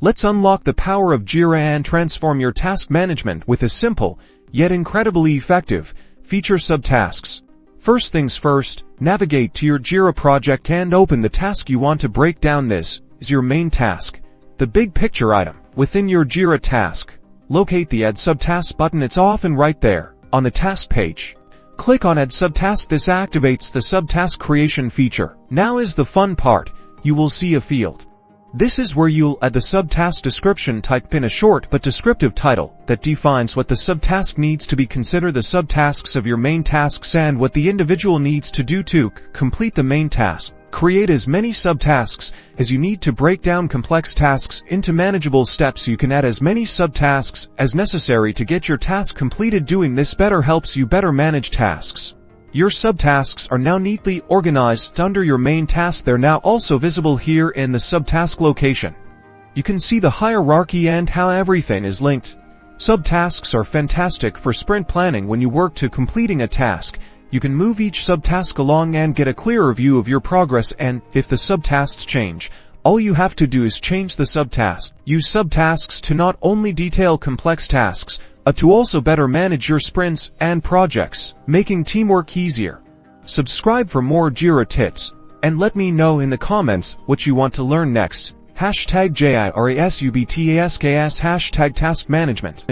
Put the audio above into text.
Let's unlock the power of Jira and transform your task management with a simple, yet incredibly effective, feature Subtasks. First things first, navigate to your Jira project and open the task you want to break down. This is your main task, the big picture item. Within your Jira task, locate the Add Subtask button. It's often right there, on the task page. Click on Add Subtask. This activates the Subtask creation feature. Now is the fun part. You will see a field. This is where you'll add the subtask description. Type in a short but descriptive title that defines what the subtask needs to be. Consider the subtasks of your main tasks and what the individual needs to do to complete the main task. Create as many subtasks as you need to break down complex tasks into manageable steps. You can add as many subtasks as necessary to get your task completed. Doing this better helps you better manage tasks. Your subtasks are now neatly organized under your main task. They're now also visible here in the subtask location. You can see the hierarchy and how everything is linked. Subtasks are fantastic for sprint planning. When you work to completing a task, you can move each subtask along and get a clearer view of your progress, and if the subtasks change, all you have to do is change the subtask. Use subtasks to not only detail complex tasks, but to also better manage your sprints and projects, making teamwork easier. Subscribe for more Jira tips, and let me know in the comments what you want to learn next. #JIRASUBTASKS #task management.